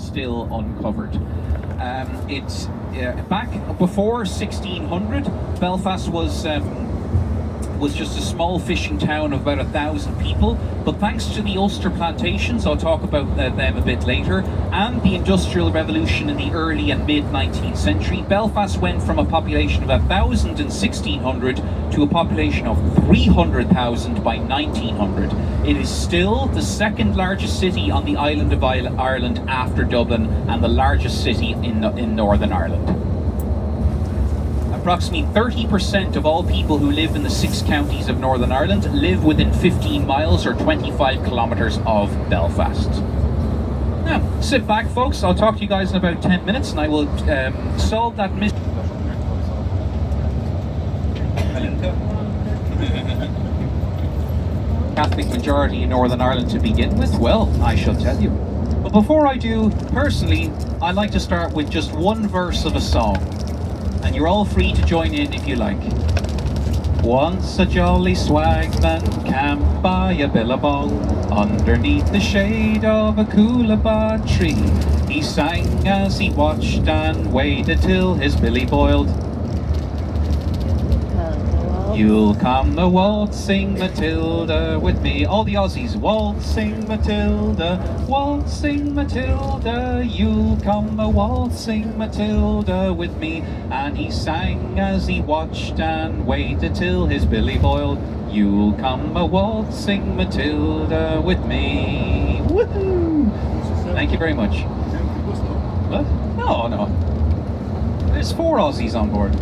still uncovered. It's back before 1600. Belfast was just a small fishing town of about 1,000 people, but thanks to the Ulster plantations, I'll talk about them a bit later, and the Industrial Revolution in the early and mid-19th century, Belfast went from a population of 1,000 in 1600 to a population of 300,000 by 1900. It is still the second largest city on the island of Ireland after Dublin, and the largest city in Northern Ireland. Approximately 30% of all people who live in the 6 counties of Northern Ireland live within 15 miles or 25 kilometres of Belfast. Now, sit back folks, I'll talk to you guys in about 10 minutes and I will solve that mystery. Catholic majority in Northern Ireland to begin with? Well, I shall tell you. But before I do, personally, I'd like to start with just one verse of a song. And you're all free to join in if you like. Once a jolly swagman camped by a billabong, underneath the shade of a coolabah tree. He sang as he watched and waited till his billy boiled. You'll come a waltzing Matilda with me. All the Aussies, waltzing Matilda, you'll come a waltzing Matilda with me. And he sang as he watched and waited till his billy boiled. You'll come a waltzing Matilda with me. Woohoo! Thank you very much. What? No. There's 4 Aussies on board.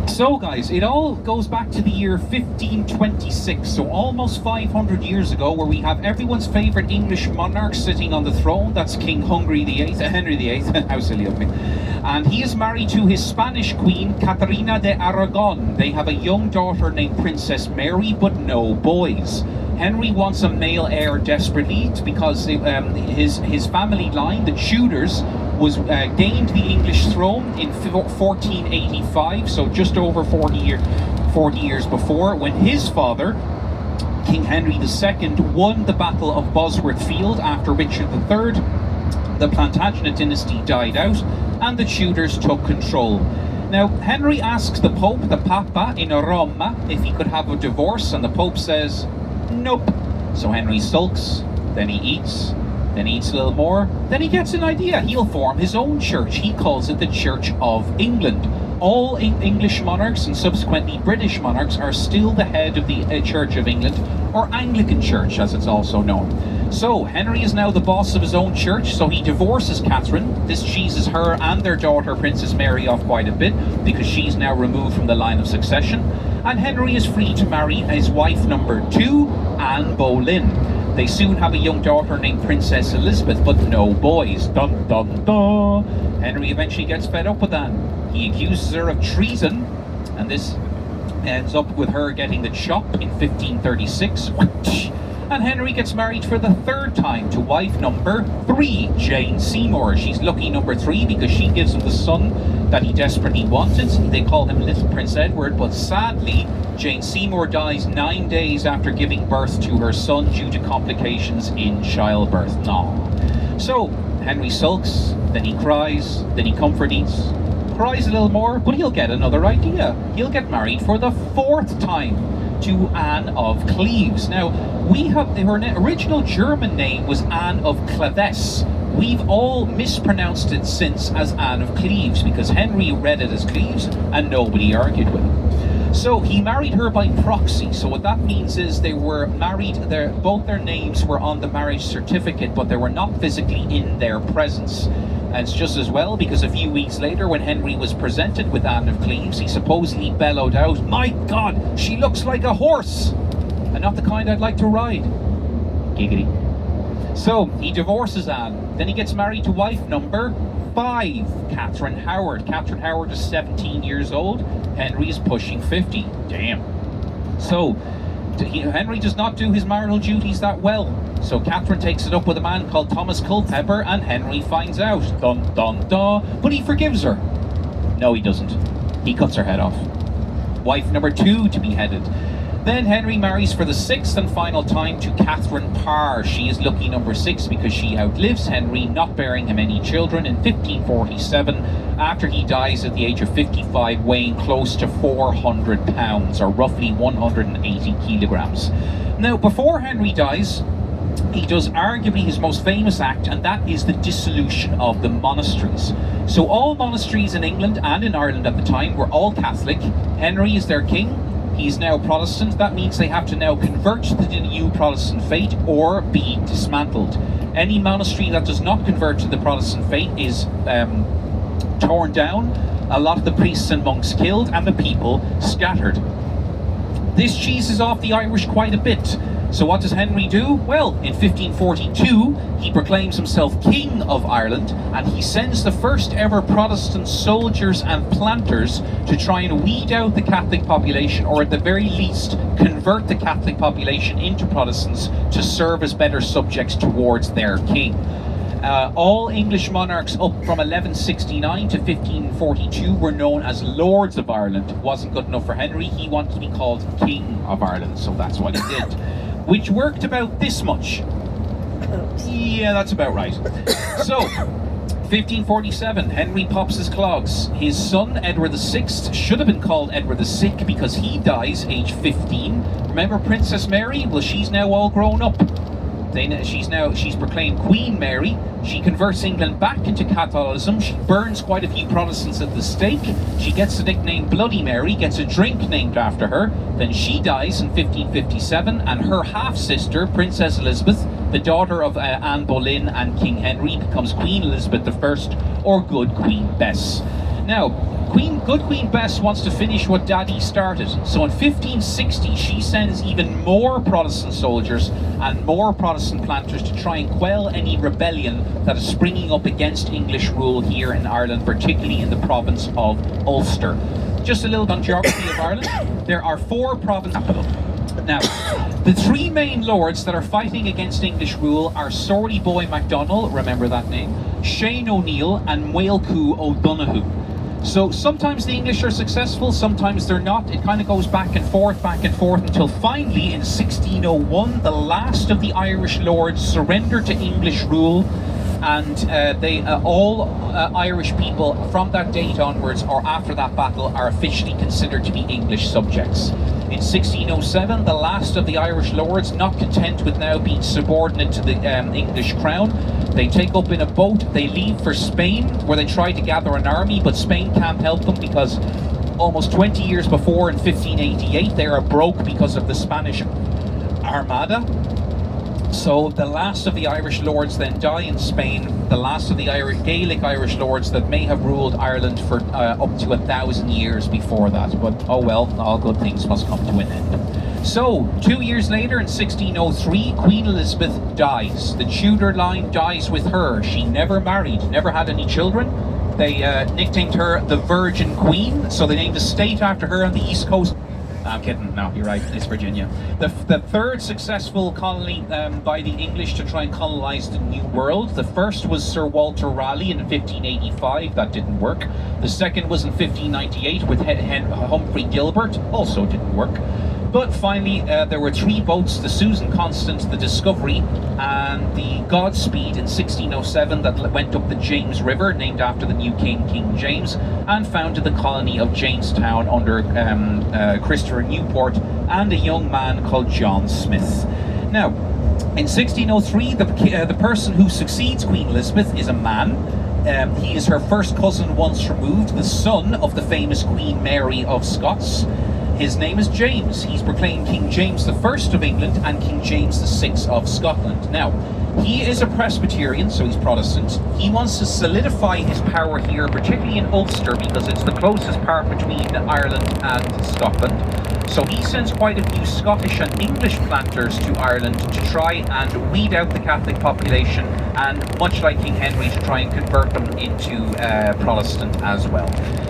So guys, it all goes back to the year 1526, so almost 500 years ago, where we have everyone's favourite English monarch sitting on the throne. That's King Henry VIII, how silly of me. And he is married to his Spanish queen, Catarina de Aragon. They have a young daughter named Princess Mary, but no boys. Henry wants a male heir desperately because his family line, the Tudors, was gained the English throne in 1485, so just over 40 years before, when his father, King Henry II, won the Battle of Bosworth Field after Richard III. The Plantagenet dynasty died out and the Tudors took control. Now, Henry asks the Pope, the Papa in Roma, if he could have a divorce, and the Pope says, nope. So Henry sulks, then he eats a little more, then he gets an idea. He'll form his own church. He calls it the Church of England. All English monarchs and subsequently British monarchs are still the head of the Church of England, or Anglican Church as it's also known. So Henry is now the boss of his own church, so he divorces Catherine. This cheeses her and their daughter Princess Mary off quite a bit because she's now removed from the line of succession. And Henry is free to marry his wife number 2, Anne Boleyn. They soon have a young daughter named Princess Elizabeth, but no boys. Dun dun dun. Henry eventually gets fed up with Anne. He accuses her of treason, and this ends up with her getting the chop in 1536. And Henry gets married for the 3rd time to wife number 3, Jane Seymour. She's lucky number 3 because she gives him the son that he desperately wanted. They call him Little Prince Edward, but sadly, Jane Seymour dies 9 days after giving birth to her son due to complications in childbirth. No. So, Henry sulks, then he cries, then he comfort eats, cries a little more, but he'll get another idea. He'll get married for the 4th time to Anne of Cleves. Now, her original German name was Anne of Cleves. We've all mispronounced it since as Anne of Cleves because Henry read it as Cleves and nobody argued with him. So he married her by proxy. So what that means is they were married, both their names were on the marriage certificate, but they were not physically in their presence. And it's just as well because a few weeks later when Henry was presented with Anne of Cleves, he supposedly bellowed out, "My God, she looks like a horse! And not the kind I'd like to ride." Giggity. So he divorces Anne. Then he gets married to wife number 5, Catherine Howard. Catherine Howard is 17 years old. Henry is pushing 50. Damn. So Henry does not do his marital duties that well. So Catherine takes it up with a man called Thomas Culpeper, and Henry finds out. Dun dun dun. But he forgives her. No, he doesn't. He cuts her head off. Wife number 2 to be headed. Then Henry marries for the sixth and final time to Catherine Parr. She is lucky number 6 because she outlives Henry, not bearing him any children, in 1547, after he dies at the age of 55, weighing close to 400 pounds, or roughly 180 kilograms. Now, before Henry dies, he does arguably his most famous act, and that is the dissolution of the monasteries. So all monasteries in England and in Ireland at the time were all Catholic. Henry is their king. He's now Protestant. That means they have to now convert to the new Protestant faith or be dismantled. Any monastery that does not convert to the Protestant faith is torn down, a lot of the priests and monks killed, and the people scattered. This cheeses off the Irish quite a bit. So what does Henry do? Well, in 1542, he proclaims himself King of Ireland, and he sends the first ever Protestant soldiers and planters to try and weed out the Catholic population, or at the very least, convert the Catholic population into Protestants to serve as better subjects towards their king. All English monarchs up from 1169 to 1542 were known as Lords of Ireland. It wasn't good enough for Henry. He wanted to be called King of Ireland, so that's what he did. Which worked about this much. Yeah, that's about right. So, 1547, Henry pops his clogs. His son, Edward VI, should have been called Edward the Sick because he dies age 15. Remember Princess Mary? Well, she's now all grown up. She's proclaimed Queen Mary. She converts England back into Catholicism. She burns quite a few Protestants at the stake. She gets the nickname Bloody Mary, gets a drink named after her. Then she dies in 1557, and her half-sister, Princess Elizabeth, the daughter of Anne Boleyn and King Henry, becomes Queen Elizabeth I, or Good Queen Bess. Now, Good Queen Bess wants to finish what Daddy started. So in 1560, she sends even more Protestant soldiers and more Protestant planters to try and quell any rebellion that is springing up against English rule here in Ireland, particularly in the province of Ulster. Just a little on geography of Ireland. There are 4 provinces. Now, the 3 main lords that are fighting against English rule are Sorty Boy MacDonald, remember that name, Shane O'Neill, and Maelcú O'Donoghue. So sometimes the English are successful, sometimes they're not. It kind of goes back and forth until finally in 1601 the last of the Irish lords surrender to English rule, and all Irish people from that date onwards or after that battle are officially considered to be English subjects. In 1607, the last of the Irish lords, not content with now being subordinate to the English crown, they take up in a boat, they leave for Spain, where they try to gather an army, but Spain can't help them because almost 20 years before, in 1588, they are broke because of the Spanish Armada. So the last of the Irish lords then die in Spain, the last of the Gaelic Irish lords that may have ruled Ireland for up to 1,000 years before that. But oh well, all good things must come to an end. So, 2 years later in 1603, Queen Elizabeth dies. The Tudor line dies with her. She never married, never had any children. They nicknamed her the Virgin Queen, so they named a state after her on the East Coast. I'm kidding, no, you're right, it's Virginia. The third successful colony by the English to try and colonize the New World. The first was Sir Walter Raleigh in 1585, that didn't work. The second was in 1598 with Humphrey Gilbert, also didn't work. But finally, there were 3 boats, the Susan Constant, the Discovery, and the Godspeed in 1607 that went up the James River, named after the new king, King James, and founded the colony of Jamestown under Christopher Newport and a young man called John Smith. Now, in 1603, the person who succeeds Queen Elizabeth is a man. He is her first cousin once removed, the son of the famous Queen Mary of Scots. His name is James. He's proclaimed King James I of England and King James VI of Scotland. Now, he is a Presbyterian, so he's Protestant. He wants to solidify his power here, particularly in Ulster, because it's the closest part between Ireland and Scotland. So he sends quite a few Scottish and English planters to Ireland to try and weed out the Catholic population, and much like King Henry, to try and convert them into Protestant as well.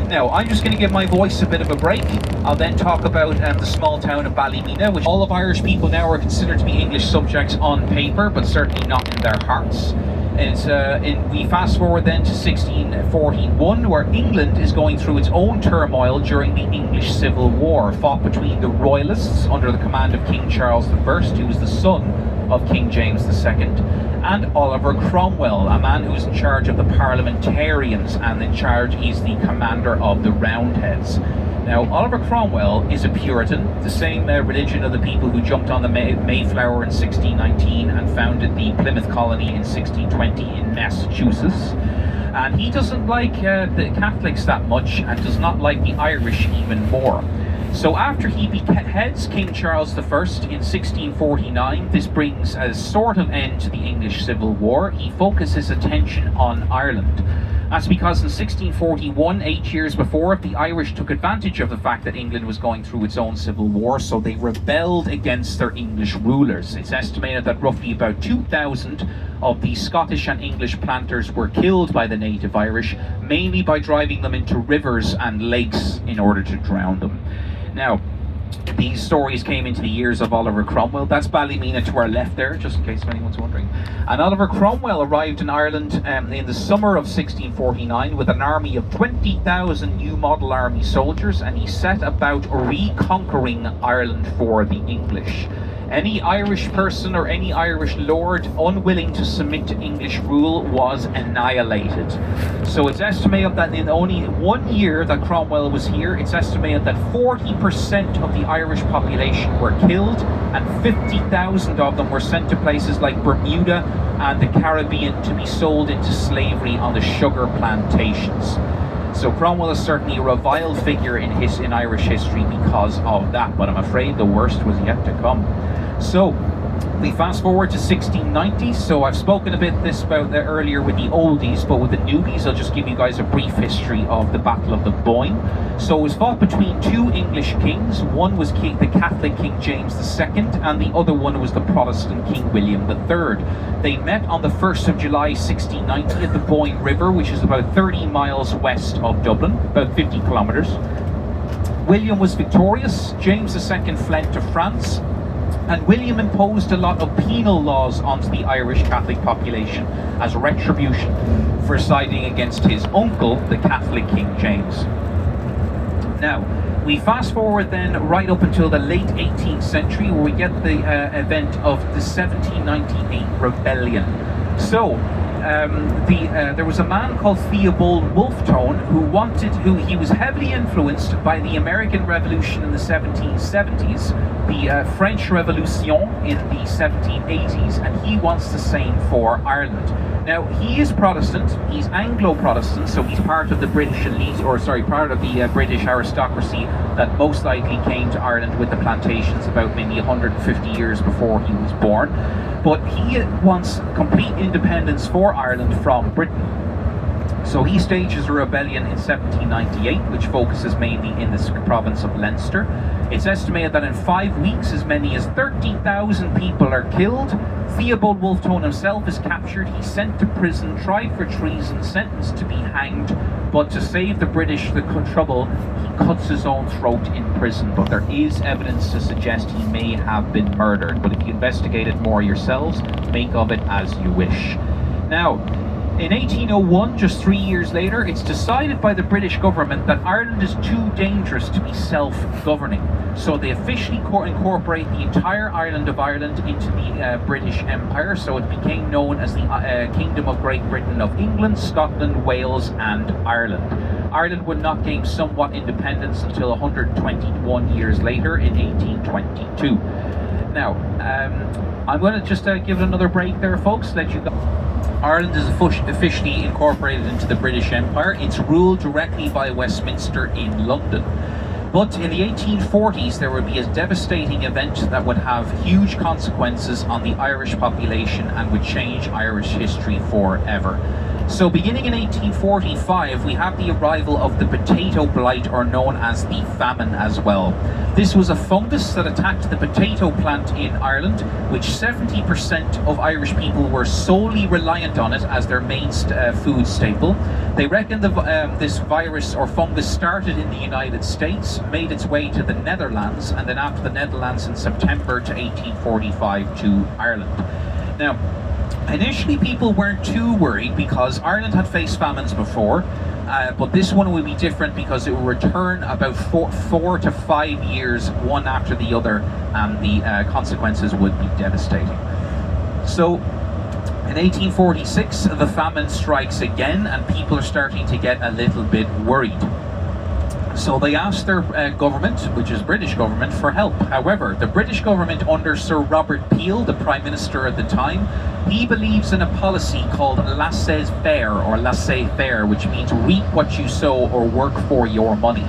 Now, I'm just going to give my voice a bit of a break. I'll then talk about the small town of Ballymena, which all of Irish people now are considered to be English subjects on paper, but certainly not in their hearts. We fast forward then to 1641, where England is going through its own turmoil during the English Civil War, fought between the Royalists under the command of King Charles I, who was the son of King James II, and Oliver Cromwell, a man who's in charge of the parliamentarians and he's the commander of the Roundheads. Now, Oliver Cromwell is a Puritan, the same religion of the people who jumped on the Mayflower in 1619 and founded the Plymouth colony in 1620 in Massachusetts. And he doesn't like the Catholics that much, and does not like the Irish even more. So after he beheads King Charles I in 1649, this brings a sort of end to the English Civil War. He focuses attention on Ireland. That's because in 1641, 8 years before, the Irish took advantage of the fact that England was going through its own civil war, so they rebelled against their English rulers. It's estimated that roughly about 2,000 of the Scottish and English planters were killed by the native Irish, mainly by driving them into rivers and lakes in order to drown them. Now, these stories came into the ears of Oliver Cromwell. That's Ballymena to our left there, just in case anyone's wondering. And Oliver Cromwell arrived in Ireland in the summer of 1649 with an army of 20,000 new model army soldiers, and he set about reconquering Ireland for the English. Any Irish person or any Irish lord unwilling to submit to English rule was annihilated. So it's estimated that in only 1 year that Cromwell was here, it's estimated that 40% of the Irish population were killed, and 50,000 of them were sent to places like Bermuda and the Caribbean to be sold into slavery on the sugar plantations. So Cromwell is certainly a reviled figure in Irish history because of that, but I'm afraid the worst was yet to come. So we fast forward to 1690. So I've spoken a bit about earlier with the oldies, but with the newbies I'll just give you guys a brief history of the Battle of the Boyne. So it was fought between two English kings. One was the Catholic King James II, and the other one was the Protestant King William III. They met on the 1st of July 1690 at the Boyne River, which is about 30 miles west of Dublin, about 50 kilometres. William was victorious. James II fled to France, and William imposed a lot of penal laws onto the Irish Catholic population as retribution for siding against his uncle, the Catholic King James. Now, we fast forward then right up until the late 18th century, where we get the event of the 1798 rebellion. So, there was a man called Theobald Wolfe-Tone who he was heavily influenced by the American Revolution in the 1770s, the French Revolution in the 1780s, and he wants the same for Ireland. Now, he is Protestant, he's Anglo-Protestant, so he's part of the British elite, part of the British aristocracy that most likely came to Ireland with the plantations about maybe 150 years before he was born. But he wants complete independence for Ireland from Britain. So he stages a rebellion in 1798, which focuses mainly in the province of Leinster. It's estimated that in 5 weeks, as many as 30,000 people are killed. Theobald Wolfe-Tone himself is captured. He's sent to prison, tried for treason, sentenced to be hanged. But to save the British the trouble, he cuts his own throat in prison. But there is evidence to suggest he may have been murdered. But if you investigate it more yourselves, make of it as you wish. Now, in 1801, just 3 years later, it's decided by the British government that Ireland is too dangerous to be self-governing. So they officially incorporate the entire island of Ireland into the British Empire. So it became known as the Kingdom of Great Britain of England, Scotland, Wales and Ireland. Ireland would not gain somewhat independence until 121 years later in 1822. Now, I'm going to just give it another break there, folks, let you go. Ireland is officially incorporated into the British Empire. It's ruled directly by Westminster in London. But in the 1840s, there would be a devastating event that would have huge consequences on the Irish population and would change Irish history forever. So beginning in 1845, we have the arrival of the potato blight, or known as the famine as well. This was a fungus that attacked the potato plant in Ireland, which 70% of Irish people were solely reliant on it as their main food staple. They reckon this virus or fungus started in the United States, made its way to the Netherlands, and then after the Netherlands in September to 1845 to Ireland. Now, Initially, people weren't too worried because Ireland had faced famines before, but this one will be different because it will return about 4 to 5 years, one after the other, and the consequences would be devastating. So, in 1846, the famine strikes again, and people are starting to get a little bit worried. So they asked their government, which is British government, for help. However, the British government under Sir Robert Peel, the Prime Minister at the time, he believes in a policy called laissez-faire, or laissez-faire, which means reap what you sow or work for your money.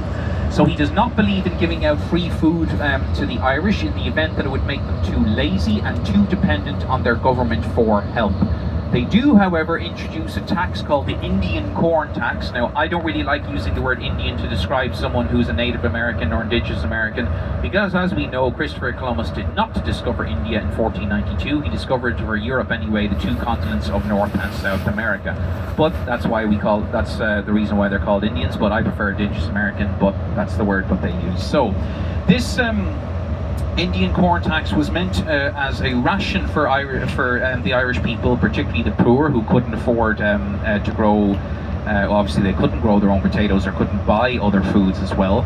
So he does not believe in giving out free food to the Irish in the event that it would make them too lazy and too dependent on their government for help. They do, however, introduce a tax called the Indian Corn Tax. Now, I don't really like using the word Indian to describe someone who's a Native American or Indigenous American, because as we know, Christopher Columbus did not discover India in 1492. He discovered, for Europe anyway, the two continents of North and South America. But that's why that's the reason why they're called Indians, but I prefer Indigenous American, but that's the word that they use. So, this Indian corn tax was meant as a ration for the Irish people, particularly the poor who couldn't afford to grow. Obviously, they couldn't grow their own potatoes or couldn't buy other foods as well.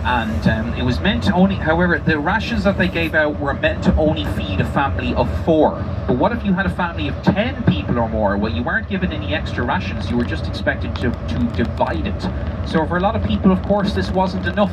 And it was meant to only, however, the rations that they gave out were meant to only feed a family of 4. But what if you had a family of 10 people or more? Well, you weren't given any extra rations. You were just expected to divide it. So for a lot of people, of course, this wasn't enough.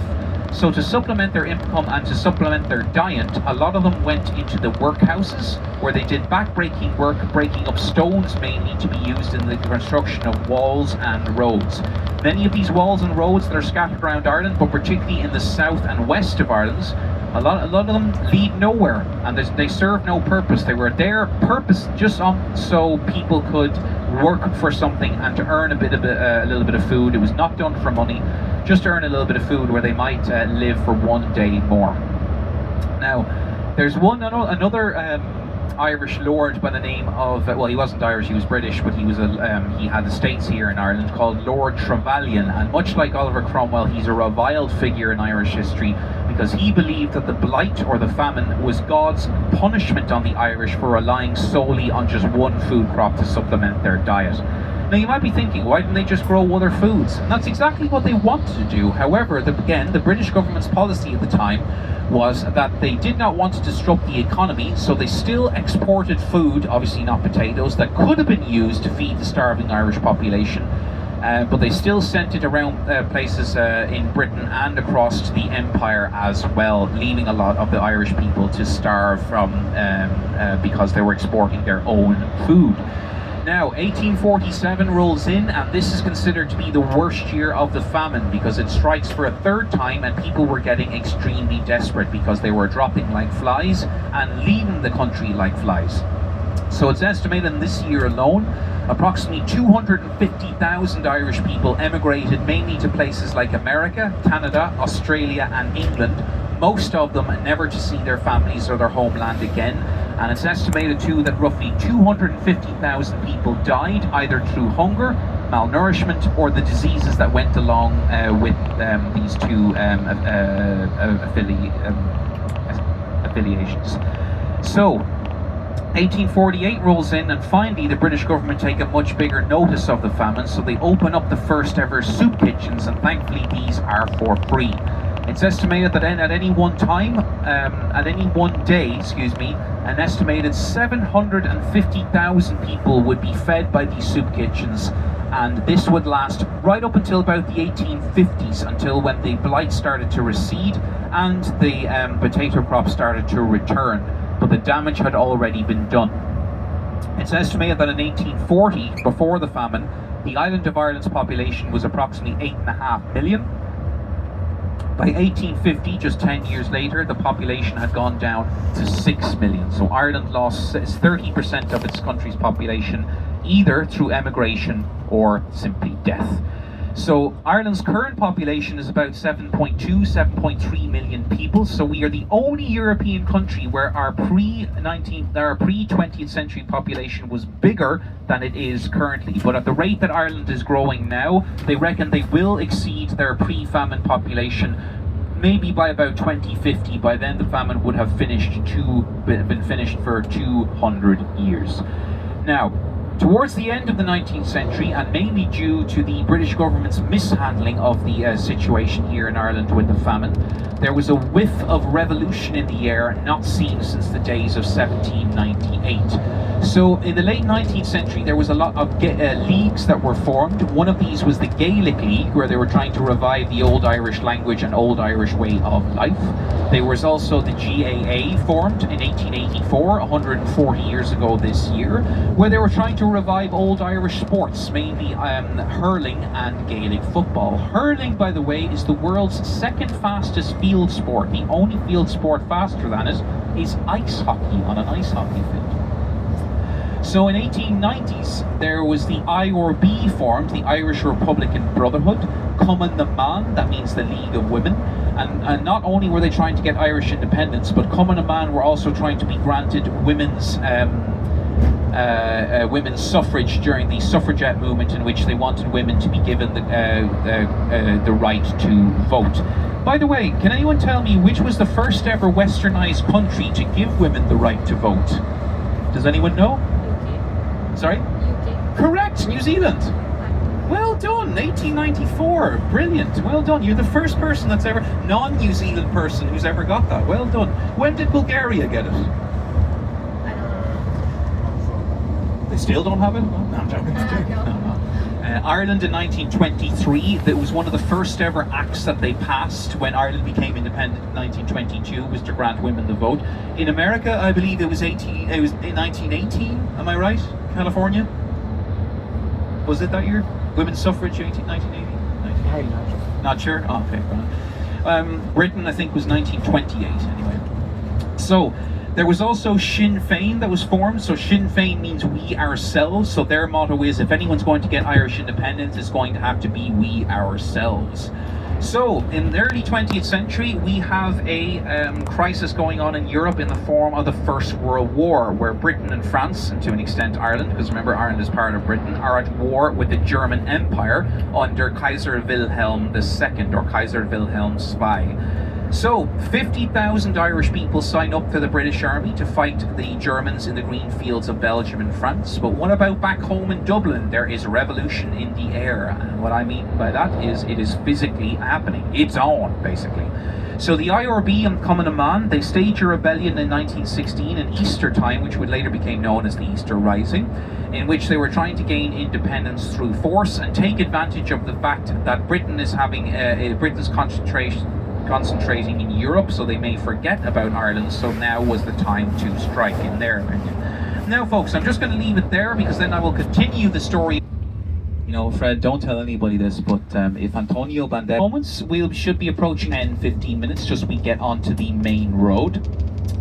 So to supplement their income and to supplement their diet, a lot of them went into the workhouses where they did back-breaking work, breaking up stones mainly to be used in the construction of walls and roads. Many of these walls and roads that are scattered around Ireland, but particularly in the south and west of Ireland, a lot of them lead nowhere, and they serve no purpose. They were there purpose just so people could work for something and to earn a little bit of food. It was not done for money, just to earn a little bit of food where they might live for one day more. Now, there's another Irish lord by the name of, well, he wasn't Irish, he was British, but he had estates here in Ireland, called Lord Trevelyan, and much like Oliver Cromwell, he's a reviled figure in Irish history because he believed that the blight or the famine was God's punishment on the Irish for relying solely on just one food crop to supplement their diet. Now you might be thinking, why didn't they just grow other foods? And that's exactly what they wanted to do. However, again, the British government's policy at the time was that they did not want to disrupt the economy, so they still exported food, obviously not potatoes, that could have been used to feed the starving Irish population, but they still sent it around places in Britain and across the empire as well, leaving a lot of the Irish people to starve from because they were exporting their own food. Now, 1847 rolls in, and this is considered to be the worst year of the famine because it strikes for a third time, and people were getting extremely desperate because they were dropping like flies and leaving the country like flies. So it's estimated in this year alone, approximately 250,000 Irish people emigrated mainly to places like America, Canada, Australia and England, most of them never to see their families or their homeland again. And it's estimated too that roughly 250,000 people died either through hunger, malnourishment, or the diseases that went along with these two affiliations. So, 1848 rolls in, and finally the British government take a much bigger notice of the famine, so they open up the first ever soup kitchens, and thankfully these are for free. It's estimated that at any one time, at any one day, an estimated 750,000 people would be fed by these soup kitchens, and this would last right up until about the 1850s, until when the blight started to recede and the potato crop started to return, but the damage had already been done. It's estimated that in 1840, before the famine, the island of Ireland's population was approximately 8.5 million. By 1850, just 10 years later, the population had gone down to 6 million. So Ireland lost 30% of its country's population, either through emigration or simply death. So Ireland's current population is about 7.3 million people. So we are the only European country where our pre-20th century population was bigger than it is currently. But at the rate that Ireland is growing now, they reckon they will exceed their pre-famine population maybe by about 2050. By then the famine would have been finished for 200 years. Now, towards the end of the 19th century, and mainly due to the British government's mishandling of the situation here in Ireland with the famine, there was a whiff of revolution in the air not seen since the days of 1798. So in the late 19th century, there was a lot of leagues that were formed. One of these was the Gaelic League, where they were trying to revive the old Irish language and old Irish way of life. There was also the GAA formed in 1884, 140 years ago this year, where they were trying to revive old Irish sports, mainly hurling and Gaelic football. Hurling, by the way, is the world's second fastest field sport. The only field sport faster than it is ice hockey on an ice hockey field. So in 1890s, there was the IRB formed, the Irish Republican Brotherhood, Cumann na Man, that means the League of Women. And not only were they trying to get Irish independence, but Cumann na Man were also trying to be granted women's suffrage during the suffragette movement, in which they wanted women to be given the right to vote. By the way, can anyone tell me which was the first ever westernized country to give women the right to vote? Does anyone know? Sorry? UK. Correct, New Zealand. Well done, 1894. Brilliant. Well done. You're the first person that's ever, non-New Zealand person who's ever got that. Well done. When did Bulgaria get it? I don't know. They still don't have it? No, I'm joking. No. Ireland in 1923, that was one of the first ever acts that they passed when Ireland became independent in 1922, was to grant women the vote. In America, I believe it was in 1918, am I right? California? Was it that year? Women's suffrage, 1980? Not sure? Oh, okay. Britain, I think, was 1928 anyway. So, there was also Sinn Féin that was formed. So Sinn Féin means we ourselves. So their motto is, if anyone's going to get Irish independence, it's going to have to be we ourselves. So in the early 20th century, we have a crisis going on in Europe in the form of the First World War, where Britain and France, and to an extent Ireland, because remember Ireland is part of Britain, are at war with the German Empire under Kaiser Wilhelm II, or Kaiser Wilhelm II. So, 50,000 Irish people sign up for the British Army to fight the Germans in the green fields of Belgium and France. But what about back home in Dublin? There is revolution in the air. And what I mean by that is it is physically happening. It's on, basically. So the IRB and Cumann na Man, they staged a rebellion in 1916 in Easter time, which would later become known as the Easter Rising, in which they were trying to gain independence through force and take advantage of the fact that Britain is having Britain's concentrating in Europe, so they may forget about Ireland, so now was the time to strike, in their opinion. Now folks, I'm just going to leave it there, because then I will continue the story. You know, Fred, don't tell anybody this, but if Antonio Banderas moments, we should be approaching 10-15 minutes, just we get onto the main road.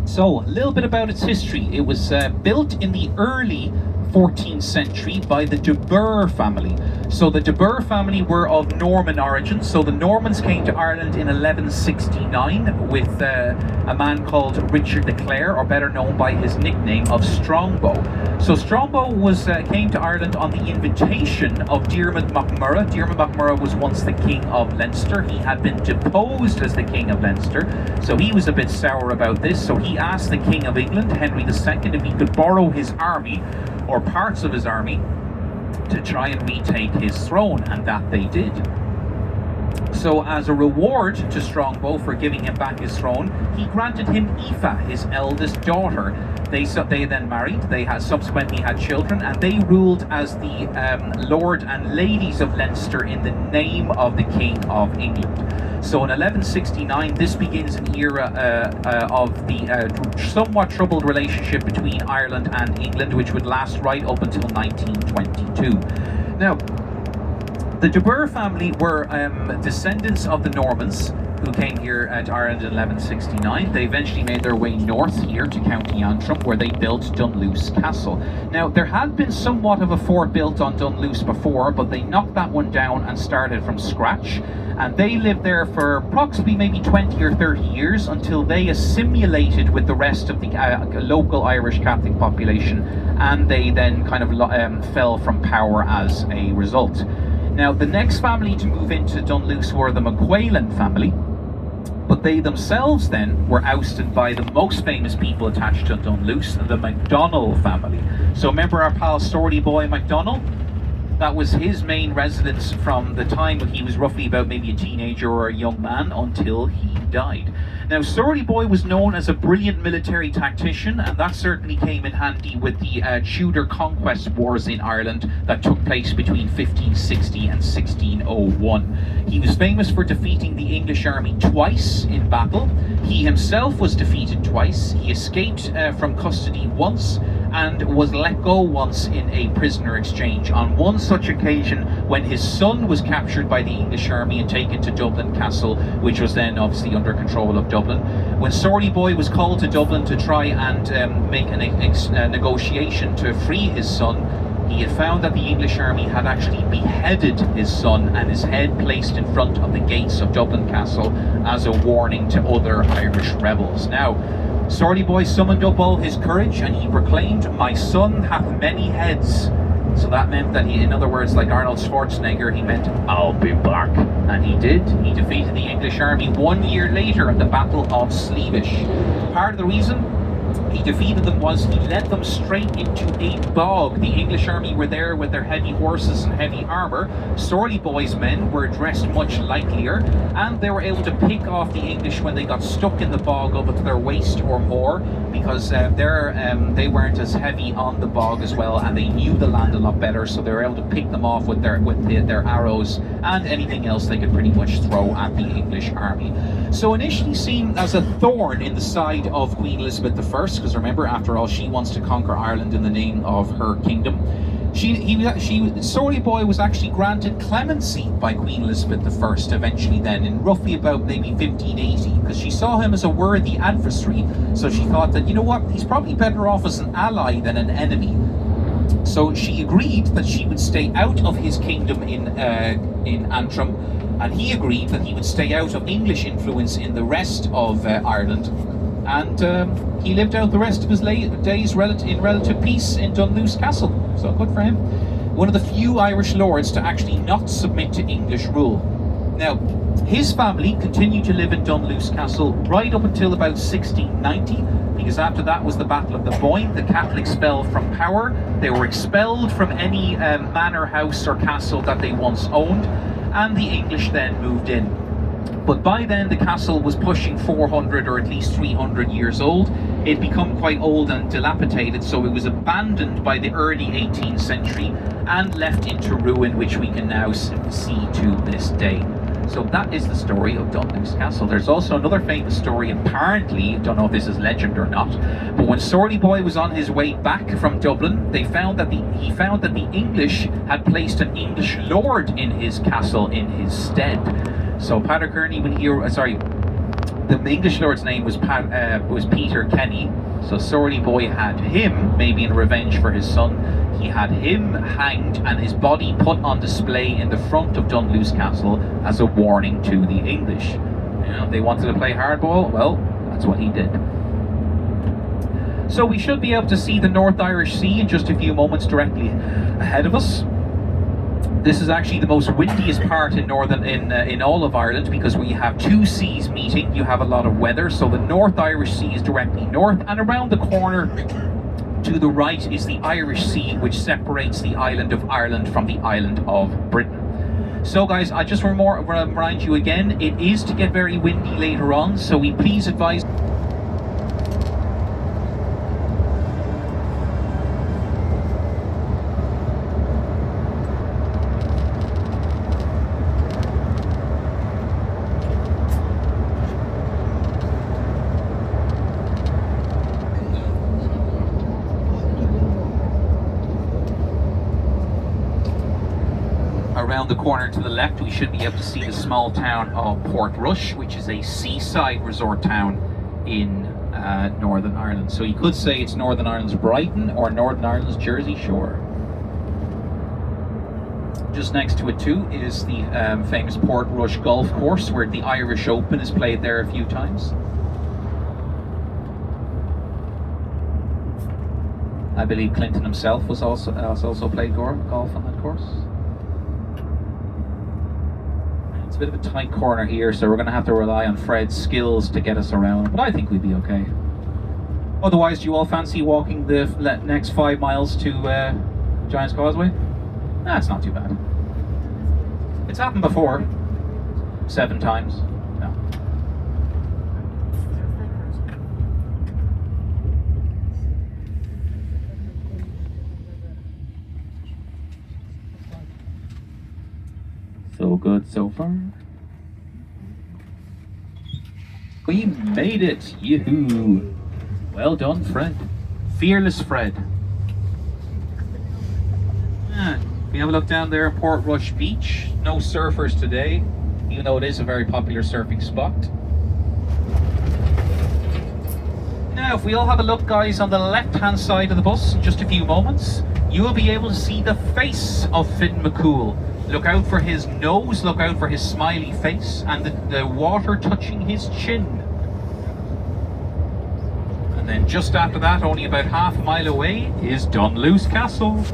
So, a little bit about its history. It was built in the early 14th century by the de Burgh family. So the de Burgh family were of Norman origin. So the Normans came to Ireland in 1169 with a man called Richard de Clare, or better known by his nickname of Strongbow. So Strongbow came to Ireland on the invitation of Diarmaid MacMurrough. Diarmaid MacMurrough was once the King of Leinster. He had been deposed as the King of Leinster, so he was a bit sour about this. So he asked the King of England, Henry II, if he could borrow his army, or parts of his army, to try and retake his throne, and that they did. So as a reward to Strongbow for giving him back his throne, he granted him Aoife, his eldest daughter. They then married, they subsequently had children, and they ruled as the Lord and Ladies of Leinster in the name of the King of England. So in 1169, this begins an era of the somewhat troubled relationship between Ireland and England, which would last right up until 1922. Now, the de Burgh family were descendants of the Normans who came here to Ireland in 1169. They eventually made their way north here to County Antrim, where they built Dunluce Castle. Now, there had been somewhat of a fort built on Dunluce before, but they knocked that one down and started from scratch. And they lived there for approximately maybe 20 or 30 years until they assimilated with the rest of the local Irish Catholic population, and they then kind of fell from power as a result. Now, the next family to move into Dunluce were the McQuaylan family. But they themselves then were ousted by the most famous people attached to Dunluce, the MacDonald family. So remember our pal Story Boy MacDonald? That was his main residence from the time when he was roughly about maybe a teenager or a young man until he died. Now, Story Boy was known as a brilliant military tactician, and that certainly came in handy with the Tudor conquest wars in Ireland that took place between 1560 and 1601. He was famous for defeating the English army twice in battle. He himself was defeated twice. He escaped from custody once and was let go once in a prisoner exchange. On one such occasion, when his son was captured by the English army and taken to Dublin Castle, which was then obviously under control of Dublin. When Story Boy was called to Dublin to try and make a negotiation to free his son, he had found that the English army had actually beheaded his son and his head placed in front of the gates of Dublin Castle as a warning to other Irish rebels. Now, Story Boy summoned up all his courage and he proclaimed, "My son hath many heads." So that meant that he, in other words, like Arnold Schwarzenegger, he meant, "I'll be back." And he did. He defeated the English army 1 year later at the Battle of Sleevish. Part of the reason he defeated them was he led them straight into a bog. The English army were there with their heavy horses and heavy armour. Story Boy's men were dressed much lightlier, and they were able to pick off the English when they got stuck in the bog up to their waist or more, because they weren't as heavy on the bog as well, and they knew the land a lot better, so they were able to pick them off with their arrows and anything else they could pretty much throw at the English army. So initially seen as a thorn in the side of Queen Elizabeth I, because remember, after all, she wants to conquer Ireland in the name of her kingdom. Story Boy was actually granted clemency by Queen Elizabeth I eventually then, in roughly about maybe 1580, because she saw him as a worthy adversary, so she thought that, you know what, he's probably better off as an ally than an enemy. So she agreed that she would stay out of his kingdom in Antrim, and he agreed that he would stay out of English influence in the rest of Ireland. And he lived out the rest of his days in relative peace in Dunluce Castle. So good for him. One of the few Irish lords to actually not submit to English rule. Now, his family continued to live in Dunluce Castle right up until about 1690, because after that was the Battle of the Boyne. The Catholics fell from power. They were expelled from any manor house or castle that they once owned, and the English then moved in. But by then the castle was pushing 400 or at least 300 years old. It'd become quite old and dilapidated, so it was abandoned by the early 18th century and left into ruin, which we can now see to this day. So that is the story of Dunluce Castle. There's also another famous story, apparently, don't know if this is legend or not, but when Story Boy was on his way back from Dublin, he found that the English had placed an English lord in his castle in his stead. So Patrick Kearney, the English lord's name was Peter Kenny. So Story Boy had him, maybe in revenge for his son, he had him hanged and his body put on display in the front of Dunluce Castle as a warning to the English. You know, they wanted to play hardball, well, that's what he did. So we should be able to see the North Irish Sea in just a few moments directly ahead of us. This is actually the most windiest part in all of Ireland, because we have two seas meeting. You have a lot of weather, so the North Irish Sea is directly north, and around the corner to the right is the Irish Sea, which separates the island of Ireland from the island of Britain. So guys, I just remind you again, it is to get very windy later on, so we please advise around the corner to the left. We should be able to see the small town of Portrush, which is a seaside resort town in Northern Ireland. So you could say it's Northern Ireland's Brighton or Northern Ireland's Jersey Shore. Just next to it too is the famous Portrush golf course, where the Irish Open is played there a few times. I believe Clinton himself has also played golf on that course. a bit of a tight corner here, so we're going to have to rely on Fred's skills to get us around, but I think we'll be okay. Otherwise, do you all fancy walking the next 5 miles to Giant's Causeway? That's not too bad. It's happened before. 7 times. No. So good so far. We made it! Yoo-hoo! Well done, Fred. Fearless Fred. We have a look down there at Portrush Beach. No surfers today, even though it is a very popular surfing spot. Now, if we all have a look, guys, on the left-hand side of the bus in just a few moments, you will be able to see the face of Finn McCool. Look out for his nose, look out for his smiley face, and the water touching his chin. And then just after that, only about half a mile away, is Dunluce Castle.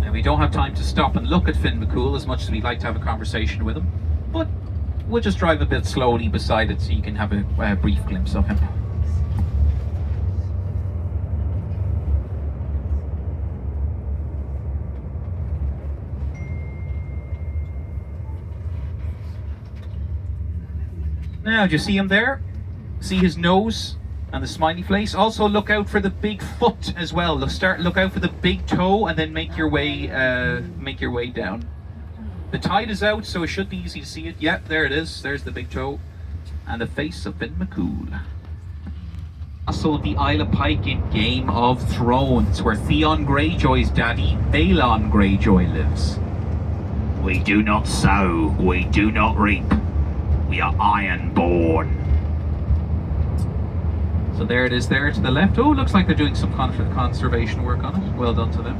Now, we don't have time to stop and look at Finn McCool as much as we'd like to have a conversation with him, but we'll just drive a bit slowly beside it so you can have a brief glimpse of him. Now, do you see him there? See his nose and the smiley face? Also look out for the big foot as well. Look out for the big toe and then make your way down. The tide is out, so it should be easy to see it. Yep, there it is. There's the big toe and the face of Finn McCool. Also the Isle of Pike in Game of Thrones, where Theon Greyjoy's daddy, Balon Greyjoy, lives. We do not sow, we do not reap. We are iron-born. So there it is there to the left. Oh, looks like they're doing some conservation work on it. Well done to them.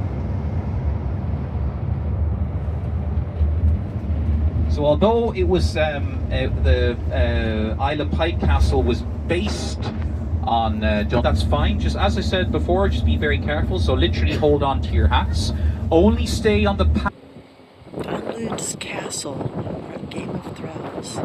So although it was the Isle of Pike Castle was based on that's fine. Just as I said before, just be very careful. So literally hold on to your hats. Only stay on the path. Dunluce Castle from Game of Thrones.